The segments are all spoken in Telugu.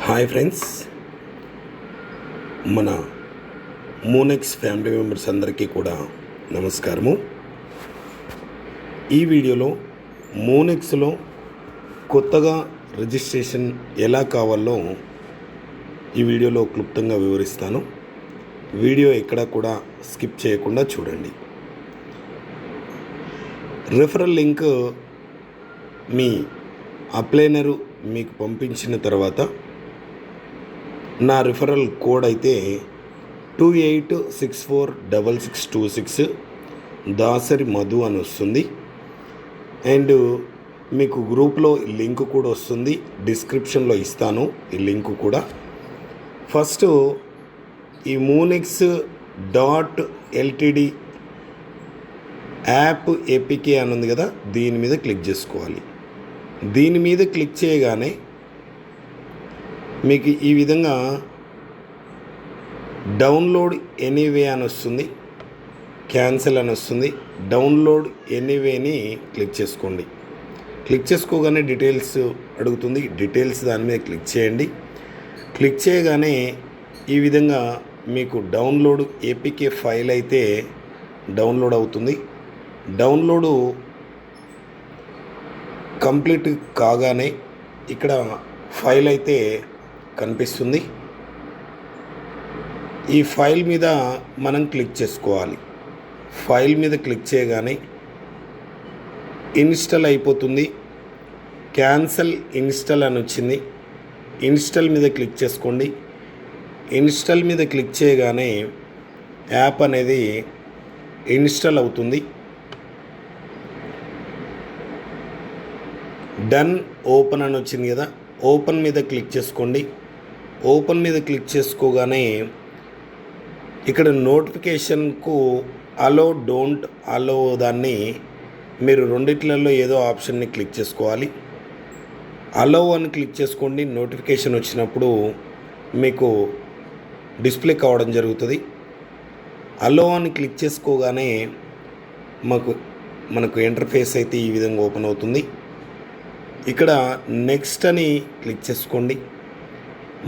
హాయ్ ఫ్రెండ్స్, మన మోనెక్స్ ఫ్యామిలీ మెంబర్స్ అందరికీ కూడా నమస్కారము. ఈ వీడియోలో మోనెక్స్లో కొత్తగా రిజిస్ట్రేషన్ ఎలా కావాలో ఈ వీడియోలో క్లుప్తంగా వివరిస్తాను. వీడియో ఎక్కడా కూడా స్కిప్ చేయకుండా చూడండి. రెఫరల్ లింక్ మీ అప్లైనరు మీకు పంపించిన తర్వాత నా రిఫరల్ కోడ్ అయితే 28646626 దాసరి మధు అని వస్తుంది. అండ్ మీకు గ్రూప్లో లింక్ కూడా వస్తుంది, డిస్క్రిప్షన్లో ఇస్తాను ఈ లింక్ కూడా. ఫస్ట్ ఈ monex.ltd యాప్ ఏపీకే అని ఉంది కదా, దీని మీద క్లిక్ చేసుకోవాలి. దీని మీద క్లిక్ చేయగానే మీకు ఈ విధంగా డౌన్లోడ్ ఎనీవే అని వస్తుంది, క్యాన్సిల్ అని వస్తుంది. డౌన్లోడ్ ఎనీవేని క్లిక్ చేసుకోండి. క్లిక్ చేసుకోగానే డీటెయిల్స్ అడుగుతుంది, డీటెయిల్స్ దాని మీద క్లిక్ చేయండి. క్లిక్ చేయగానే ఈ విధంగా మీకు డౌన్లోడ్ ఏపీకే ఫైల్ అయితే డౌన్లోడ్ అవుతుంది. డౌన్లోడు కంప్లీట్ కాగానే ఇక్కడ ఫైల్ అయితే కనిపిస్తుంది. ఈ ఫైల్ మీద మనం క్లిక్ చేసుకోవాలి. ఫైల్ మీద క్లిక్ చేయగానే ఇన్స్టాల్ అయిపోతుంది. క్యాన్సల్ ఇన్స్టాల్ అని వచ్చింది. ఇన్స్టాల్ మీద క్లిక్ చేసుకోండి. ఇన్స్టాల్ మీద క్లిక్ చేయగానే యాప్ అనేది ఇన్స్టాల్ అవుతుంది. డన్ ఓపెన్ అని వచ్చింది కదా, ఓపెన్ మీద క్లిక్ చేసుకోండి. ఓపెన్ మీద క్లిక్ చేసుకోగానే ఇక్కడ నోటిఫికేషన్కు అలో డోంట్ అలో దాన్ని మీరు రెండిట్లలో ఏదో ఆప్షన్ని క్లిక్ చేసుకోవాలి. అలో అని క్లిక్ చేసుకోండి. నోటిఫికేషన్ వచ్చినప్పుడు మీకు డిస్ప్లే కావడం జరుగుతుంది. అలో అని క్లిక్ చేసుకోగానే మనకు ఇంటర్ఫేస్ అయితే ఈ విధంగా ఓపెన్ అవుతుంది. ఇక్కడ నెక్స్ట్ అని క్లిక్ చేసుకోండి.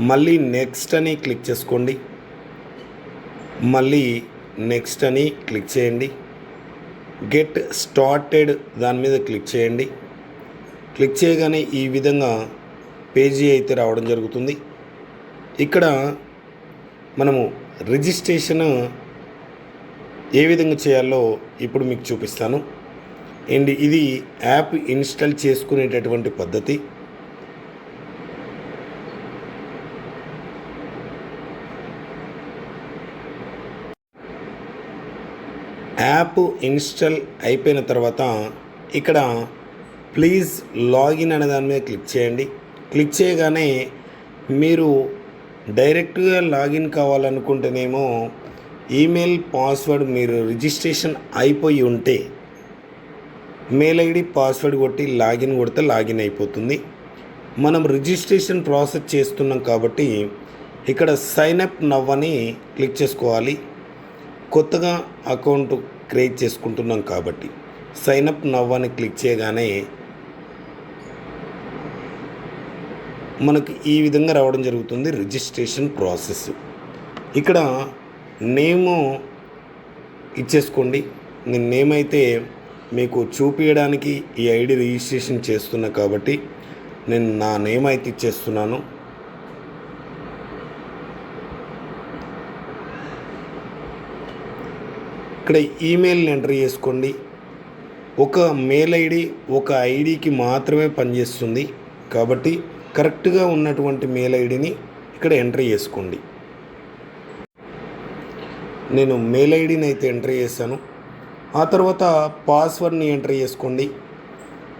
మళ్ళీ నెక్స్ట్ అని క్లిక్ చేసుకోండి. మళ్ళీ నెక్స్ట్ అని క్లిక్ చేయండి. గెట్ స్టార్టెడ్ దాని మీద క్లిక్ చేయండి. క్లిక్ చేయగానే ఈ విధంగా పేజీ అయితే రావడం జరుగుతుంది. ఇక్కడ మనము రిజిస్ట్రేషన్ ఏ విధంగా చేయాలో ఇప్పుడు మీకు చూపిస్తాను. అండ్ ఇది యాప్ ఇన్స్టాల్ చేసుకునేటటువంటి పద్ధతి. యాప్ ఇన్స్టాల్ అయిపోయిన తర్వాత ఇక్కడ ప్లీజ్ లాగిన్ అనే దాని మీద క్లిక్ చేయండి. క్లిక్ చేయగానే మీరు డైరెక్ట్గా లాగిన్ కావాలనుకుంటేనేమో ఈమెయిల్ పాస్వర్డ్ మీరు రిజిస్ట్రేషన్ అయిపోయి ఉంటే మెయిల్ ఐడి పాస్వర్డ్ కొట్టి లాగిన్ కొడితే లాగిన్ అయిపోతుంది. మనం రిజిస్ట్రేషన్ ప్రాసెస్ చేస్తున్నాం కాబట్టి ఇక్కడ సైన్ అప్ నవ్ అని క్లిక్ చేసుకోవాలి. కొత్తగా అకౌంట్ క్రియేట్ చేసుకుంటున్నాం కాబట్టి సైన్ అప్ నవ్ అని క్లిక్ చేయగానే మనకు ఈ విధంగా రావడం జరుగుతుంది రిజిస్ట్రేషన్ ప్రాసెస్. ఇక్కడ నేము ఇచ్చేసుకోండి. నేను నేమ్ అయితే మీకు చూపించడానికి ఈ ఐడి రిజిస్ట్రేషన్ చేస్తున్నా కాబట్టి నేను నా నేమ్ అయితే ఇచ్చేస్తున్నాను. ఇక్కడ ఈమెయిల్ని ఎంటర్ చేసుకోండి. ఒక మెయిల్ ఐడి ఒక ఐడికి మాత్రమే పనిచేస్తుంది కాబట్టి కరెక్ట్గా ఉన్నటువంటి మెయిల్ ఐడిని ఇక్కడ ఎంటర్ చేసుకోండి. నేను మెయిల్ ఐడిని అయితే ఎంటర్ చేశాను. ఆ తర్వాత పాస్వర్డ్ని ఎంటర్ చేసుకోండి.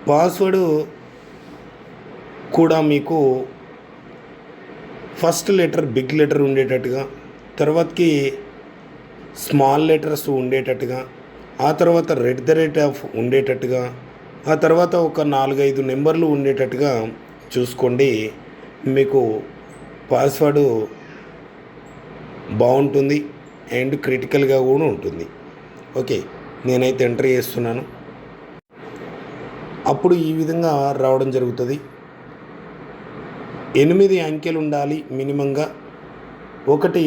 పాస్వర్డ్ కూడా మీకు ఫస్ట్ లెటర్ బిగ్ లెటర్ ఉండేటట్టుగా, తర్వాతకి స్మాల్ లెటర్స్ ఉండేటట్టుగా, ఆ తర్వాత @ ఉండేటట్టుగా, ఆ తర్వాత ఒక 4-5 నెంబర్లు ఉండేటట్టుగా చూసుకోండి. మీకు పాస్వర్డ్ బాగుంటుంది అండ్ క్రిటికల్గా కూడా ఉంటుంది. ఓకే, నేనైతే ఎంటర్ చేస్తున్నాను. అప్పుడు ఈ విధంగా రావడం జరుగుతుంది. 8 అంకెలు ఉండాలి మినిమంగా. ఒకటి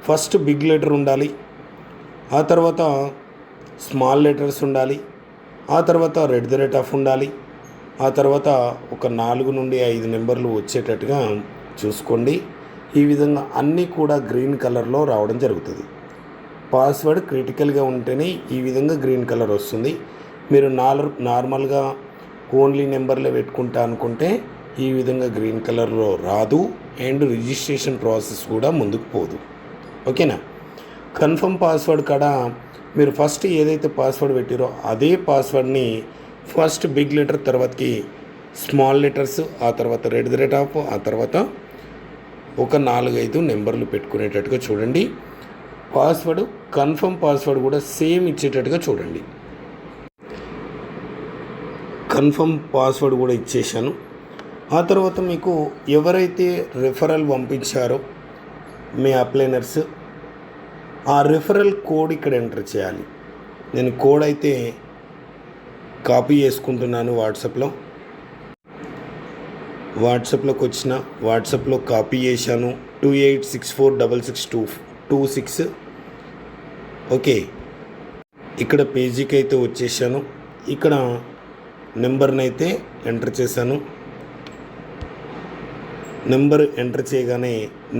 ఫస్ట్ బిగ్ లెటర్ ఉండాలి, ఆ తర్వాత స్మాల్ లెటర్స్ ఉండాలి, ఆ తర్వాత @ ఉండాలి, ఆ తర్వాత ఒక 4 నుండి 5 నెంబర్లు వచ్చేటట్టుగా చూసుకోండి. ఈ విధంగా అన్నీ కూడా గ్రీన్ కలర్లో రావడం జరుగుతుంది. పాస్వర్డ్ క్రిటికల్గా ఉంటేనే ఈ విధంగా గ్రీన్ కలర్ వస్తుంది. మీరు నార్మల్గా ఓన్లీ నెంబర్లే పెట్టుకుంటా అనుకుంటే ఈ విధంగా గ్రీన్ కలర్లో రాదు, అండ్ రిజిస్ట్రేషన్ ప్రాసెస్ కూడా ముందుకు పోదు. ఓకేనా? కన్ఫర్మ్ పాస్వర్డ్ కాడ మీరు ఫస్ట్ ఏదైతే పాస్వర్డ్ పెట్టారో అదే పాస్వర్డ్ని ఫస్ట్ బిగ్ లెటర్, తర్వాతకి స్మాల్ లెటర్స్, ఆ తర్వాత @ ఆ తర్వాత ఒక 4-5 నెంబర్లు పెట్టుకునేటట్టుగా చూడండి. పాస్వర్డ్ కన్ఫర్మ్ పాస్వర్డ్ కూడా సేమ్ ఇచ్చేటట్టుగా చూడండి. కన్ఫర్మ్ పాస్వర్డ్ కూడా ఇచ్చేసాను. ఆ తర్వాత మీకు ఎవరైతే రెఫరల్ పంపించారో మీ అప్లైనర్స్, ఆ రెఫరల్ కోడ్ ఇక్కడ ఎంటర్ చేయాలి. నేను కోడ్ అయితే కాపీ చేసుకుంటున్నాను. వాట్సాప్లోకి వచ్చిన వాట్సాప్లో కాపీ చేశాను. 28646626. ఓకే, ఇక్కడ పేజీకి అయితే వచ్చేసాను. ఇక్కడ నెంబర్ని అయితే ఎంటర్ చేశాను. నెంబర్ ఎంటర్ చేయగానే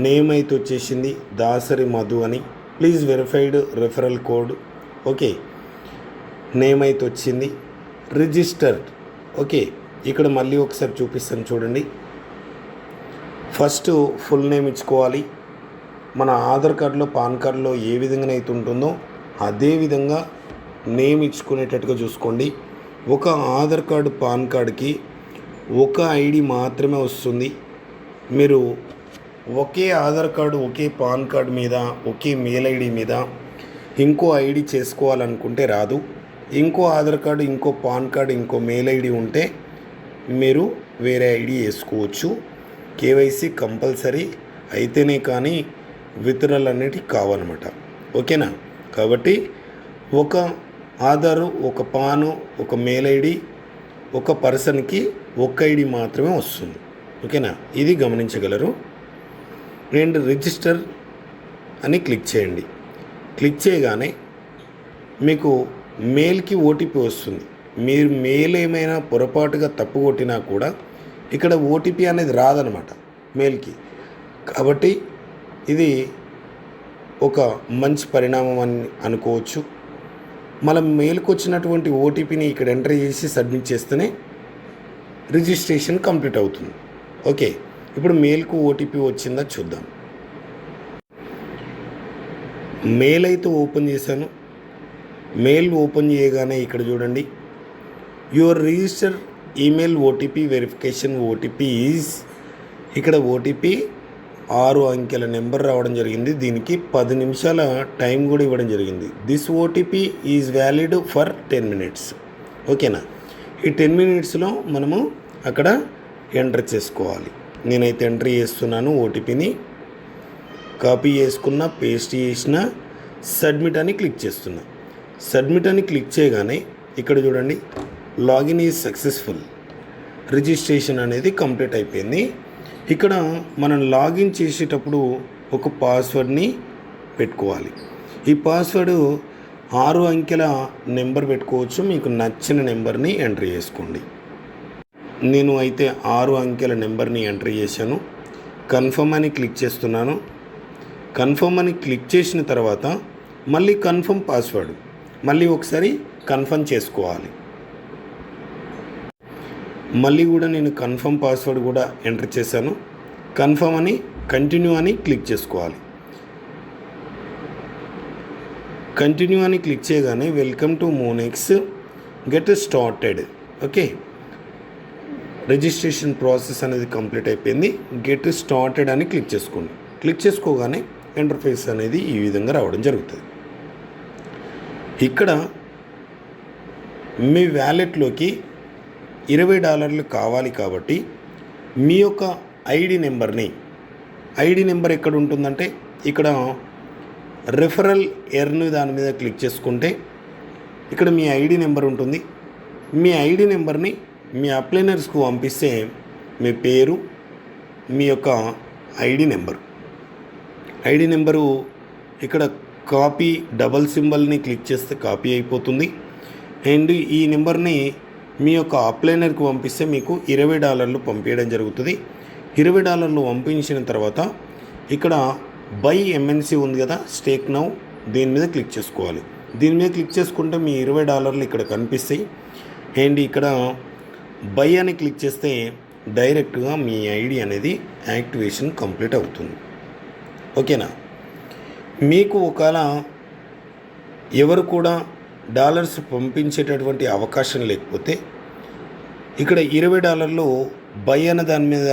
నేమ్ అయితే వచ్చేసింది, దాసరి మధు అని. Please verified referral code. Okay, name అయితే వచ్చింది. రిజిస్టర్డ్. ఓకే, ఇక్కడ మళ్ళీ ఒకసారి చూపిస్తాను చూడండి. ఫస్ట్ ఫుల్ నేమ్ ఇచ్చుకోవాలి. మన ఆధార్ కార్డులో, పాన్ కార్డులో ఏ విధంగా అయితే ఉంటుందో అదే విధంగా నేమ్ ఇచ్చుకునేటట్టుగా చూసుకోండి. ఒక ఆధార్ కార్డు, పాన్ కార్డుకి ఒక ఐడి మాత్రమే వస్తుంది. మీరు ఒకే ఆధార్ కార్డు, ఒకే పాన్ కార్డు మీద, ఒకే మెయిల్ ఐడి మీద ఇంకో ఐడి చేసుకోవాలనుకుంటే రాదు. ఇంకో ఆధార్ కార్డు, ఇంకో పాన్ కార్డు, ఇంకో మెయిల్ ఐడి ఉంటే మీరు వేరే ఐడి వేసుకోవచ్చు. కేవైసీ కంపల్సరీ అయితేనే కానీ విత్డ్రాల్ అనేటివి కావన్నమాట. ఓకేనా? కాబట్టి ఒక ఆధారు, ఒక పాను, ఒక మెయిల్ ఐడి, ఒక పర్సన్కి ఒక ఐడి మాత్రమే వస్తుంది. ఓకేనా? ఇది గమనించగలరు. అండ్ రిజిస్టర్ అని క్లిక్ చేయండి. క్లిక్ చేయగానే మీకు మెయిల్కి ఓటీపీ వస్తుంది. మీరు మెయిల్ ఏమైనా పొరపాటుగా తప్పు కొట్టినా కూడా ఇక్కడ ఓటీపీ అనేది రాదనమాట మెయిల్కి. కాబట్టి ఇది ఒక మంచి పరిణామం అని అనుకోవచ్చు. మన మెయిల్కి వచ్చినటువంటి ఓటీపీని ఇక్కడ ఎంటర్ చేసి సబ్మిట్ చేస్తేనే రిజిస్ట్రేషన్ కంప్లీట్ అవుతుంది. ఓకే, ఇప్పుడు మెయిల్కు ఓటీపీ వచ్చిందా చూద్దాం. మెయిల్ అయితే ఓపెన్ చేశాను. మెయిల్ ఓపెన్ చేయగానే ఇక్కడ చూడండి, your register email OTP verification OTP is, ఇక్కడ ఓటీపీ 6 అంకెల నెంబర్ రావడం జరిగింది. దీనికి 10 నిమిషాల టైం కూడా ఇవ్వడం జరిగింది. This OTP is valid for 10 minutes. ఓకేనా? ఈ 10 minutesలో మనము అక్కడ ఎంటర్ చేసుకోవాలి. నేనైతే ఎంటర్ చేస్తున్నాను. ఓటీపీని కాపీ చేసుకున్న, పేస్ట్ చేసిన, సబ్మిట్ అని క్లిక్ చేస్తున్నా. సబ్మిట్ అని క్లిక్ చేయగానే ఇక్కడ చూడండి, లాగిన్ ఈజ్ సక్సెస్ఫుల్, రిజిస్ట్రేషన్ అనేది కంప్లీట్ అయిపోయింది. ఇక్కడ మనం లాగిన్ చేసేటప్పుడు ఒక పాస్వర్డ్ని పెట్టుకోవాలి. ఈ పాస్వర్డ్ 6 అంకెల నెంబర్ పెట్టుకోవచ్చు. మీకు నచ్చిన నెంబర్ని ఎంటర్ చేసుకోండి. నేను అయితే 6 అంకెల నెంబర్ని ఎంటర్ చేశాను. కన్ఫర్మ్ అని క్లిక్ చేస్తున్నాను. కన్ఫర్మ్ అని క్లిక్ చేసిన తర్వాత మళ్ళీ కన్ఫర్మ్ పాస్వర్డ్ మళ్ళీ ఒకసారి కన్ఫర్మ్ చేసుకోవాలి. మళ్ళీ కూడా నేను కన్ఫర్మ్ పాస్వర్డ్ కూడా ఎంటర్ చేశాను. కన్ఫర్మ్ అని కంటిన్యూ అని క్లిక్ చేసుకోవాలి. కంటిన్యూ అని క్లిక్ చేయగానే welcome to Monex, get started. Okay, registration process అనేది కంప్లీట్ అయిపోయింది. గెట్ స్టార్టెడ్ అని క్లిక్ చేసుకోండి. క్లిక్ చేసుకోగానే ఇంటర్ఫేస్ అనేది ఈ విధంగా రావడం జరుగుతుంది. ఇక్కడ మీ వ్యాలెట్లోకి $20 కావాలి కాబట్టి మీ యొక్క ఐడి నెంబర్ ఎక్కడ ఉంటుందంటే ఇక్కడ రెఫరల్ ఎర్న్ దాని మీద క్లిక్ చేసుకుంటే ఇక్కడ మీ ఐడి నెంబర్ ఉంటుంది. మీ ఐడి నెంబర్ని మీ అప్లైనర్స్కు పంపిస్తే మీ పేరు, మీ యొక్క ఐడి నెంబరు ఇక్కడ కాపీ డబల్ సింబల్ని క్లిక్ చేస్తే కాపీ అయిపోతుంది. అండ్ ఈ నెంబర్ని మీ యొక్క అప్లైనర్కి పంపిస్తే మీకు $20 పంపించడం జరుగుతుంది. $20 పంపించిన తర్వాత ఇక్కడ బై ఎంఎన్సి ఉంది కదా, స్టేక్ నౌ, దీని మీద క్లిక్ చేసుకోవాలి. దీని మీద క్లిక్ చేసుకుంటే మీ $20 ఇక్కడ కనిపిస్తాయి. అండ్ ఇక్కడ బై అని క్లిక్ చేస్తే డైరెక్ట్గా మీ ఐడి అనేది యాక్టివేషన్ కంప్లీట్ అవుతుంది. ఓకేనా. మీకు ఒకవేళ ఎవరు కూడా డాలర్స్ పంపించేటటువంటి అవకాశం లేకపోతే ఇక్కడ $20 బై అన్న దాని మీద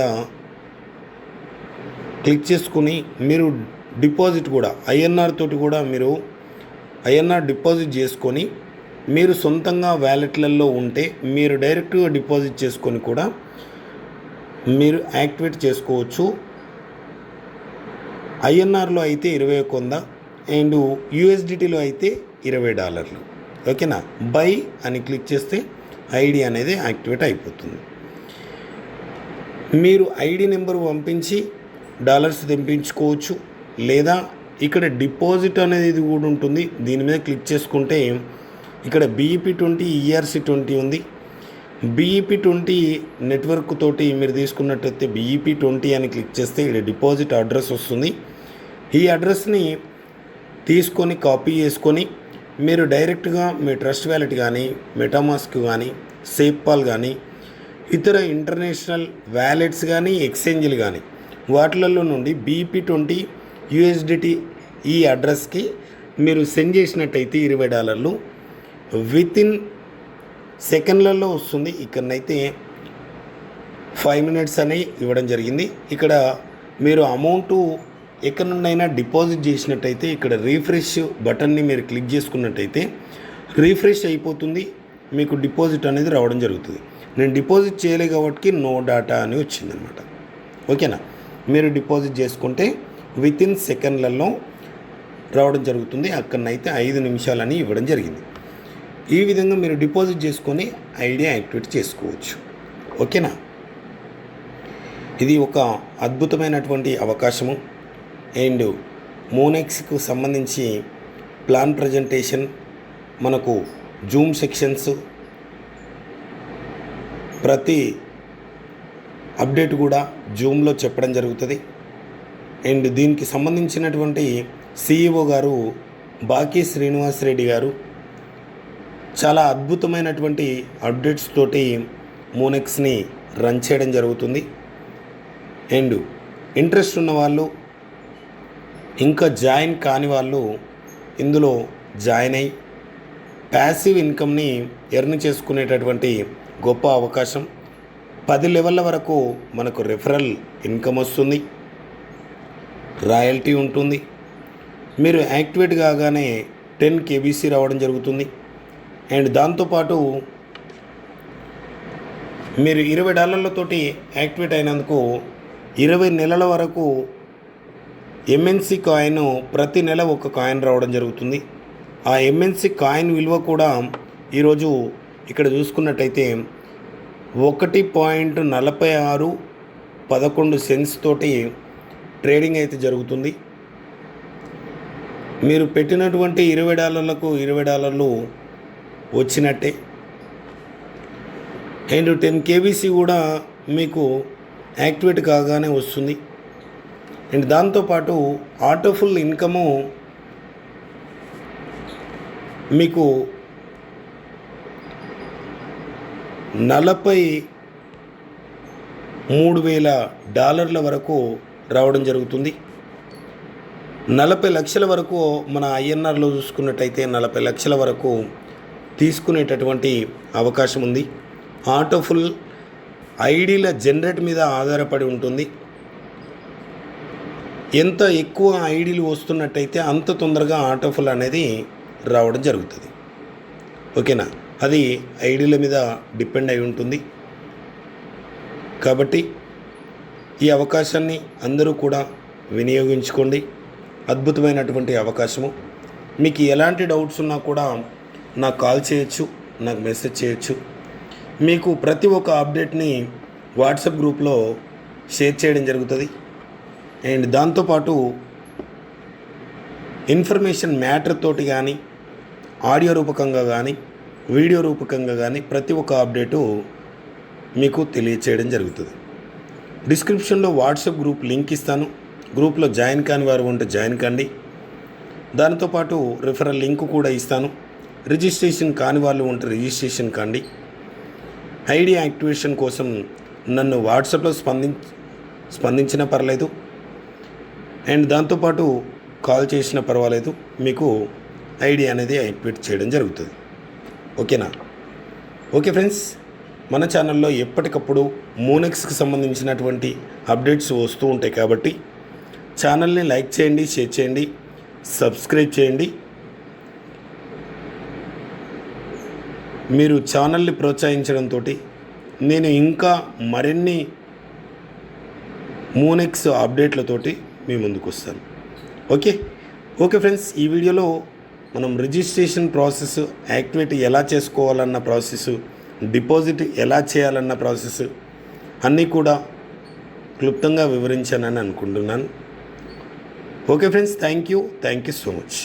క్లిక్ చేసుకుని మీరు డిపాజిట్ కూడా ఐఎన్ఆర్ తోటి కూడా మీరు ఐఎన్ఆర్ డిపాజిట్ చేసుకొని మీరు సొంతంగా వ్యాలెట్లలో ఉంటే మీరు డైరెక్ట్గా డిపాజిట్ చేసుకొని కూడా మీరు యాక్టివేట్ చేసుకోవచ్చు. ఐఎన్ఆర్లో అయితే 21 అండ్ యూఎస్డిటీలో అయితే $20. ఓకేనా. బై అని క్లిక్ చేస్తే ఐడి అనేది యాక్టివేట్ అయిపోతుంది. మీరు ఐడి నెంబర్ పంపించి డాలర్స్ తెప్పించుకోవచ్చు. లేదా ఇక్కడ డిపాజిట్ అనేది కూడా ఉంటుంది. దీని మీద క్లిక్ చేసుకుంటే ఇక్కడ BEP20 ERC20 ఉంది. BEP20 నెట్వర్క్ తోటి మీరు తీసుకున్నట్టయితే BEP20 అని క్లిక్ చేస్తే ఇక్కడ డిపాజిట్ అడ్రస్ వస్తుంది. ఈ అడ్రస్ని తీసుకొని కాపీ చేసుకొని మీరు డైరెక్ట్గా మీ ట్రస్ట్ వ్యాలెట్ కానీ, మెటామాస్క్ కానీ, సేఫ్పాల్ కానీ, ఇతర ఇంటర్నేషనల్ వ్యాలెట్స్ కానీ, ఎక్స్చేంజ్లు కానీ వాటిలలో నుండి BEP20 USDT ఈ అడ్రస్కి మీరు సెండ్ చేసినట్టయితే $20 వితిన్ సెకండ్లలో వస్తుంది. ఇక్కడనైతే 5 minutes అని ఇవ్వడం జరిగింది. ఇక్కడ మీరు అమౌంట్ ఎక్కడి నుండైనా డిపాజిట్ చేసినట్టయితే ఇక్కడ రీఫ్రెష్ బటన్ని మీరు క్లిక్ చేసుకున్నట్టయితే రీఫ్రెష్ అయిపోతుంది. మీకు డిపాజిట్ అనేది రావడం జరుగుతుంది. నేను డిపాజిట్ చేయలే కాబట్టి నో డాటా అని వచ్చిందనమాట. ఓకేనా. మీరు డిపాజిట్ చేసుకుంటే వితిన్ సెకండ్లలో రావడం జరుగుతుంది. అక్కడనైతే 5 నిమిషాలని ఇవ్వడం జరిగింది. ఈ విధంగా మీరు డిపాజిట్ చేసుకొని ఐడి యాక్టివేట్ చేసుకోవచ్చు. ఓకేనా. ఇది ఒక అద్భుతమైనటువంటి అవకాశము. అండ్ మోనెక్స్కు సంబంధించి ప్లాన్ ప్రజెంటేషన్, మనకు జూమ్ సెక్షన్స్, ప్రతి అప్డేట్ కూడా జూమ్లో చెప్పడం జరుగుతుంది. అండ్ దీనికి సంబంధించినటువంటి CEO గారు బాకీ శ్రీనివాస్ రెడ్డి గారు చాలా అద్భుతమైనటువంటి అప్డేట్స్ తోటి మోనెక్స్ని రన్ చేయడం జరుగుతుంది. అండ్ ఇంట్రెస్ట్ ఉన్న వాళ్ళు, ఇంకా జాయిన్ కాని వాళ్ళు ఇందులో జాయిన్ అయ్యి ప్యాసివ్ ఇన్కమ్ని ఎర్న్ చేసుకునేటటువంటి గొప్ప అవకాశం. 10 లెవెల్ల వరకు మనకు రెఫరల్ ఇన్కమ్ వస్తుంది, రాయల్టీ ఉంటుంది. మీరు యాక్టివేట్ కాగానే 10 KBC రావడం జరుగుతుంది. అండ్ దాంతోపాటు మీరు $20 యాక్టివేట్ అయినందుకు 20 నెలల వరకు MNC కాయిన్, ప్రతి నెల ఒక కాయిన్ రావడం జరుగుతుంది. ఆ MNC కాయిన్ విలువ కూడా ఈరోజు ఇక్కడ చూసుకున్నట్టయితే 1.4611 తోటి ట్రేడింగ్ అయితే జరుగుతుంది. మీరు పెట్టినటువంటి $20కు $20 వచ్చినట్టే. అండ్ 10 KBC కూడా మీకు యాక్టివేట్ కాగానే వస్తుంది. అండ్ దాంతోపాటు ఆటోఫుల్ ఇన్కము మీకు $43,000 వరకు రావడం జరుగుతుంది. 40 లక్షల వరకు మన INRలో చూసుకున్నట్టయితే 40 లక్షల వరకు తీసుకునేటటువంటి అవకాశం ఉంది. ఆటోఫుల్ ఐడీల జనరేట్ మీద ఆధారపడి ఉంటుంది. ఎంత ఎక్కువ ఐడీలు వస్తున్నట్టయితే అంత తొందరగా ఆటోఫుల్ అనేది రావడం జరుగుతుంది. ఓకేనా. అది ఐడీల మీద డిపెండ్ అయి ఉంటుంది. కాబట్టి ఈ అవకాశాన్ని అందరూ కూడా వినియోగించుకోండి. అద్భుతమైనటువంటి అవకాశము. మీకు ఎలాంటి డౌట్స్ ఉన్నా కూడా నాకు కాల్ చేయొచ్చు, నాకు మెసేజ్ చేయొచ్చు. మీకు ప్రతి ఒక్క అప్డేట్ని వాట్సాప్ గ్రూప్లో షేర్ చేయడం జరుగుతుంది. అండ్ దాంతోపాటు ఇన్ఫర్మేషన్ మ్యాటర్ తోటి కానీ, ఆడియో రూపకంగా కానీ, వీడియో రూపకంగా కానీ ప్రతి ఒక్క అప్డేటు మీకు తెలియచేయడం జరుగుతుంది. డిస్క్రిప్షన్లో వాట్సాప్ గ్రూప్ లింక్ ఇస్తాను. గ్రూప్లో జాయిన్ కాని వారు ఉంటే జాయిన్ కండి. దానితోపాటు రిఫరల్ లింక్ కూడా ఇస్తాను. రిజిస్ట్రేషన్ కాని వాళ్ళు ఉంటే రిజిస్ట్రేషన్ కండి. ఐడి యాక్టివేషన్ కోసం నన్ను వాట్సాప్లో స్పందించినా పర్లేదు, అండ్ దాంతోపాటు కాల్ చేసినా పర్వాలేదు, మీకు ఐడి అనేది యాక్టివేట్ చేయడం జరుగుతుంది. ఓకేనా? ఓకే ఫ్రెండ్స్, మన ఛానల్లో ఎప్పటికప్పుడు మోనెక్స్కి సంబంధించినటువంటి అప్డేట్స్ వస్తూ ఉంటాయి కాబట్టి ఛానల్ని లైక్ చేయండి, షేర్ చేయండి, సబ్స్క్రైబ్ చేయండి. మీరు ఛానల్ని ప్రోత్సహించడంతో నేను ఇంకా మరిన్ని మోనెక్స్ అప్డేట్లతోటి మీ ముందుకు వస్తాను. ఓకే ఫ్రెండ్స్, ఈ వీడియోలో మనం రిజిస్ట్రేషన్ ప్రాసెస్, యాక్టివేట్ ఎలా చేసుకోవాలన్న ప్రాసెస్, డిపాజిట్ ఎలా చేయాలన్న ప్రాసెస్ అన్నీ కూడా క్లుప్తంగా వివరించానని అనుకుంటున్నాను. Okay friends, thank you so much.